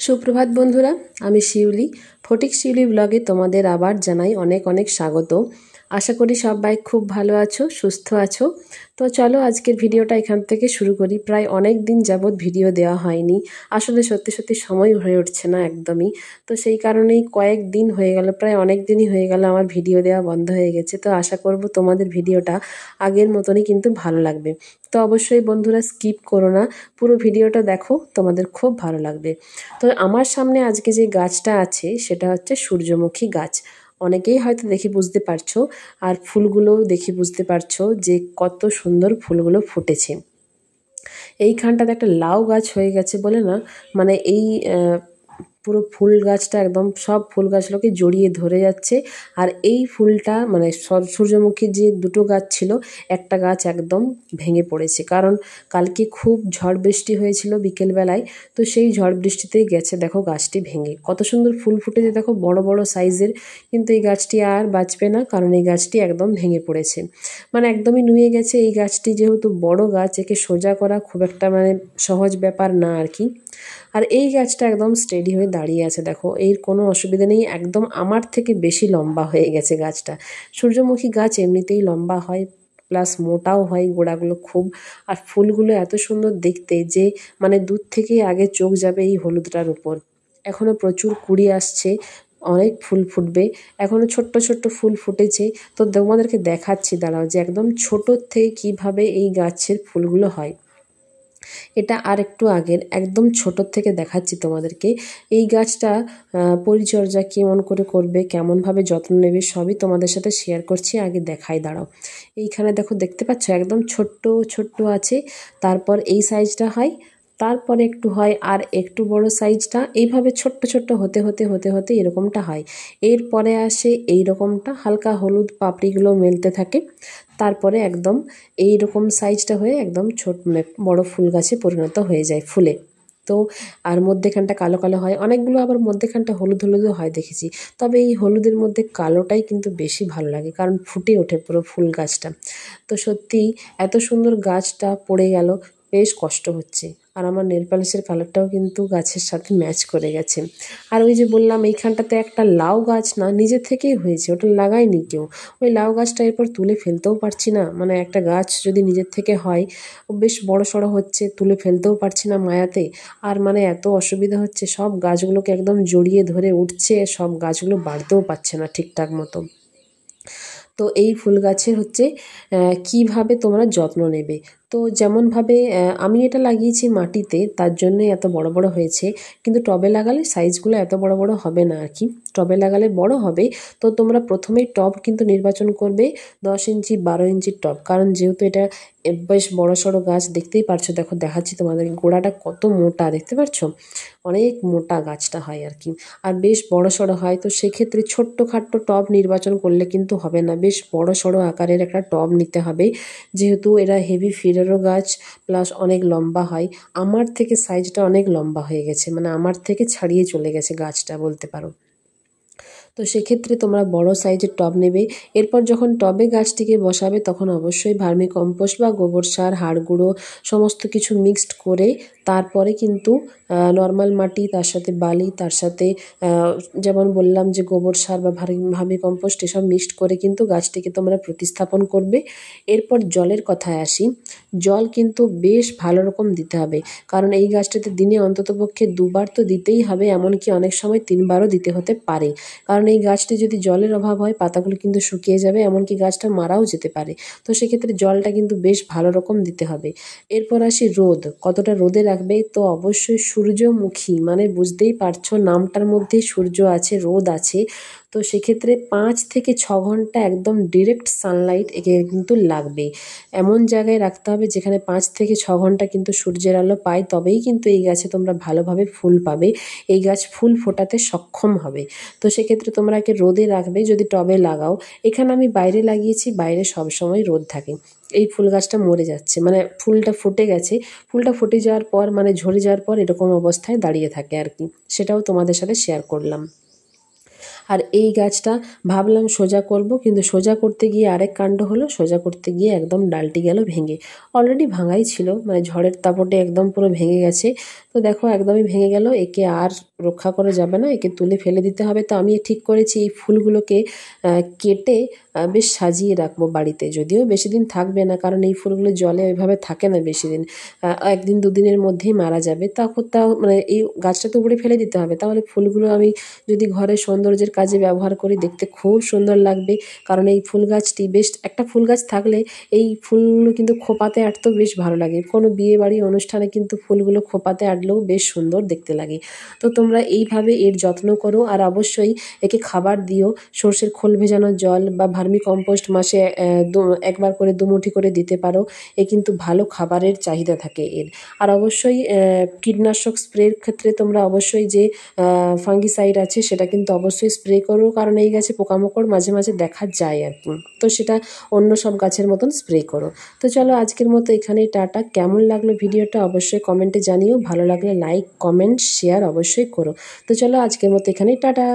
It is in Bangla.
সুপ্রভাত বন্ধুরা, আমি শিউলি। ফটিক শিউলি ব্লগে তোমাদের আবার জানাই অনেক অনেক স্বাগত। আশা করি সবাই খুব ভালো আছো, সুস্থ আছো। তো চলো আজকের ভিডিওটা এখান থেকে শুরু করি। প্রায় অনেক দিন যাবৎ ভিডিও দেওয়া হয়নি, আসলে সত্যি সত্যি সময় হয়ে উঠছে না একদমই। তো সেই কারণেই কয়েক দিন হয়ে গেল, প্রায় অনেক দিনই হয়ে গেল আমার ভিডিও দেওয়া বন্ধ হয়ে গেছে। তো আশা করব তোমাদের ভিডিওটা আগের মতনই কিন্তু ভালো লাগবে। তো অবশ্যই বন্ধুরা স্কিপ করো না, পুরো ভিডিওটা দেখো, তোমাদের খুব ভালো লাগবে। তো আমার সামনে আজকে যে গাছটা আছে সেটা হচ্ছে সূর্যমুখী গাছ। অনেকেই হয়তো দেখে বুঝতে পারছো, আর ফুলগুলোও দেখে বুঝতে পারছো যে কত সুন্দর ফুলগুলো ফুটেছে। এইখানটাতে একটা লাউ গাছ হয়ে গেছে বলে না, মানে এই পুরো ফুল গাছটা একদম সব ফুল গাছগুলোকে জড়িয়ে ধরে যাচ্ছে। আর এই ফুলটা মানে সূর্যমুখীর যে দুটো গাছ ছিল, একটা গাছ একদম ভেঙে পড়েছে, কারণ কালকে খুব ঝড় বৃষ্টি হয়েছিল বিকেলবেলায়। তো সেই ঝড় বৃষ্টিতেই গেছে দেখো গাছটি ভেঙে। কত সুন্দর ফুল ফুটেছে দেখো, বড় বড় সাইজের। কিন্তু এই গাছটি আর বাঁচবে না, কারণ এই গাছটি একদম ভেঙে পড়েছে, মানে একদমই নুয়ে গেছে। এই গাছটি যেহেতু বড় গাছ, একে সোজা করা খুব একটা মানে সহজ ব্যাপার না আর কি। আর এই গাছটা একদম স্টেডি হয়ে দাঁড়িয়ে আছে দেখো, এর কোনো অসুবিধা নেই, একদম আমার থেকে বেশি লম্বা হয়ে গেছে গাছটা। সূর্যমুখী গাছ এমনিতেই লম্বা হয়, প্লাস মোটাও হয় গোড়াগুলো খুব। আর ফুলগুলো এত সুন্দর দেখতে যে মানে দূর থেকেই আগে চোখ যাবে এই হলুদটার উপর। এখনো প্রচুর কুড়ি আসছে, অনেক ফুল ফুটবে। এখনো ছোট্ট ছোট্ট ফুল ফুটেছে। তো তোমাদেরকে দেখাচ্ছি, দাঁড়াও, যে একদম ছোটোর থেকে কিভাবে এই গাছের ফুলগুলো হয়। এটা আর একটু আগের একদম ছোটোর থেকে দেখাচ্ছি তোমাদেরকে। এই গাছটা পরিচর্যা কেমন করে করবে, কেমনভাবে যত্ন নেবে, সবই তোমাদের সাথে শেয়ার করছি। আগে দেখাই, দাঁড়াও। এইখানে দেখো, দেখতে পাচ্ছ একদম ছোট্ট ছোট্ট আছে, তারপর এই সাইজটা হয়, তারপরে একটু হয়, আর একটু বড় সাইজটা, এইভাবে ছোট্ট ছোট্ট হতে হতে হতে হতে এরকমটা হয়। এরপরে আসে এই রকমটা, হালকা হলুদ পাপড়িগুলো মেলতে থাকে, তারপরে একদম এই রকম সাইজটা হয়ে একদম ছোট মানে বড় ফুল গাছে পরিণত হয়ে যায় ফুলে। তো আর মধ্যেখানটা কালো কালো হয়, অনেকগুলো আবার মধ্যেখানটা হলুদ হলুদও হয় দেখেছি। তবে এই হলুদের মধ্যে কালোটাই কিন্তু বেশি ভালো লাগে, কারণ ফুটে ওঠে পুরো ফুল গাছটা। তো সত্যিই এত সুন্দর গাছটা পড়ে গেল, বেশ কষ্ট হচ্ছে। আর আমার নেল পালিশের কালারটাও কিন্তু গাছের সাথে ম্যাচ করে গেছে। আর ওই যে বললাম এইখানটাতে একটা লাউ গাছ না নিজে থেকেই হয়েছে, ওটা লাগায়নি কেউ। ওই লাউ গাছটা এরপর তুলে ফেলতেও পারছি না, মানে একটা গাছ যদি নিজের থেকে হয়, ও বেশ বড় সড়ো হচ্ছে, তুলে ফেলতেও পারছি না মায়াতে। আর মানে এত অসুবিধা হচ্ছে, সব গাছগুলোকে একদম জড়িয়ে ধরে উঠছে, সব গাছগুলো বাড়তেও পারছে না ঠিকঠাক মতো। তো এই ফুল গাছের হচ্ছে কিভাবে তোমরা যত্ন নেবে। তো যেমনভাবে আমি এটা লাগিয়েছি মাটিতে, তার জন্য এত বড় বড় হয়েছে। কিন্তু টবে লাগালে সাইজগুলো এত বড় বড় হবে না আর কি, টবে লাগালে বড় হবে। তো তোমরা প্রথমেই টব কিন্তু নির্বাচন করবে 10 ইঞ্চি 12 ইঞ্চির টব, কারণ যেহেতু এটা বেশ বড় সড়ো গাছ, দেখতেই পারছো, দেখো দেখাচ্ছি তোমাদের, গোড়াটা কত মোটা দেখতে পাচ্ছ, অনেক মোটা গাছটা হয় আর কি। আর বেশ বড় সড়ো হয়। তো সেক্ষেত্রে ছোট্টখাট্ট টব নির্বাচন করলে কিন্তু হবে না, বেশ বড় সড়ো আকারের একটা টব নিতে হবে, যেহেতু এরা হেভি ফিডারও গাছ, প্লাস অনেক লম্বা হয়। আমার থেকে সাইজটা অনেক লম্বা হয়ে গেছে, মানে আমার থেকে ছাড়িয়ে চলে গেছে গাছটা বলতে পারো। তো সেক্ষেত্রে তোমরা বড় সাইজের টব নেবে। এরপর যখন টবে গাছটিকে বসাবে, তখন অবশ্যই ভার্মি কম্পোস্ট বা গোবর সার, হাড় গুঁড়ো সমস্ত কিছু মিক্সড করে, তারপরে কিন্তু নর্মাল মাটি, তার সাথে বালি, তার সাথে যেমন বললাম যে গোবর সার বা ভার্মি কম্পোস্ট, এসব মিক্সড করে কিন্তু গাছটিকে তোমরা প্রতিস্থাপন করবে। এরপর জলের কথায় আসি। জল কিন্তু বেশ ভালো রকম দিতে হবে, কারণ এই গাছটাতে দিনে অন্ততপক্ষে 2বার তো দিতেই হবে, এমনকি অনেক সময় 3বারও দিতে হতে পারে। কারণ এই গাছটি যদি জলের অভাব হয়, পাতাগুলো কিন্তু শুকিয়ে যাবে, এমনকি গাছটা মারাও যেতে পারে। তো সেক্ষেত্রে জলটা কিন্তু বেশ ভালো রকম দিতে হবে। এরপর আসি রোদ, কতটা রোদে রাখবে। তো অবশ্যই সূর্যমুখী মানে বুঝতেই পারছো, নামটার মধ্যেই সূর্য আছে, রোদ আছে। তো সেক্ষেত্রে 5 থেকে 6 ঘন্টা একদম ডিরেক্ট সানলাইট একে কিন্তু লাগবে। এমন জায়গায় রাখতে হবে যেখানে 5 থেকে 6 ঘন্টা কিন্তু সূর্যের আলো পায়, তবেই কিন্তু এই গাছে তোমরা ভালোভাবে ফুল পাবে, এই গাছ ফুল ফোটাতে সক্ষম হবে। তো সেক্ষেত্রে তোমরা একে রোদে রাখবে যদি টবে লাগাও। এখানে আমি বাইরে লাগিয়েছি, বাইরে সবসময় রোদ থাকে। এই ফুল গাছটা মরে যাচ্ছে, মানে ফুলটা ফুটে গেছে, ফুলটা ফুটে যাওয়ার পর মানে ঝরে যাওয়ার পর এরকম অবস্থায় দাঁড়িয়ে থাকে আর কি, সেটাও তোমাদের সাথে শেয়ার করলাম। আর এই গাছটা ভাবলাম সোজা করব, কিন্তু সোজা করতে গিয়ে আরেক কাণ্ড হলো। সোজা করতে গিয়ে একদম ডালটি গেল ভেঙে। অলরেডি ভাঙাই ছিল, মানে ঝড়ের দাপটে একদম পুরো ভেঙে গেছে। তো দেখো একদমই ভেঙে গেল, একে আর রক্ষা করা যাবে না, একে তুলে ফেলে দিতে হবে। তো আমি ঠিক করেছি এই ফুলগুলোকে কেটে বেশ সাজিয়ে রাখবো বাড়িতে। যদিও বেশি দিন থাকবে না, কারণ এই ফুলগুলো জলে ওইভাবে থাকে না বেশি দিন, একদিন দুদিনের মধ্যেই মারা যাবে। তাও মানে এই গাছটা তো উপরে ফেলে দিতে হবে, তাহলে ফুলগুলো আমি যদি ঘরের সৌন্দর্যের কাজে ব্যবহার করি, দেখতে খুব সুন্দর লাগবে। কারণ এই ফুল গাছটি বেশ, একটা ফুল গাছ থাকলে এই ফুলগুলো কিন্তু খোপাতে আঁটতেও বেশ ভালো লাগে। কোনো বিয়ে বাড়ি অনুষ্ঠানে কিন্তু ফুলগুলো খোপাতে আঁটলেও বেশ সুন্দর দেখতে লাগে। তো তোমরা এইভাবে এর যত্ন করো, আর অবশ্যই একে খাবার দিও। সর্ষের খোল ভেজানো জল বা ভার্মি কম্পোস্ট মাসে একবার করে দুমুঠি করে দিতে পারো। এ কিন্তু ভালো খাবারের চাহিদা থাকে এর। আর অবশ্যই কীটনাশক স্প্রের ক্ষেত্রে তোমরা অবশ্যই যে ফাঙ্গিসাইড আছে সেটা কিন্তু অবশ্যই স্প্রে করো, কারণ এই গাছে পোকামাকড় মাঝে মাঝে দেখা যায় আর কি। তো সেটা অন্য সব গাছের মতন স্প্রে করো। তো চলো আজকের মতো এখানেই টাটা। কেমন লাগলো ভিডিওটা অবশ্যই কমেন্টে জানিও। ভালো লাগলে লাইক, কমেন্ট, শেয়ার অবশ্যই করো। তো চলো আজকের মতো এখানেই টাটা।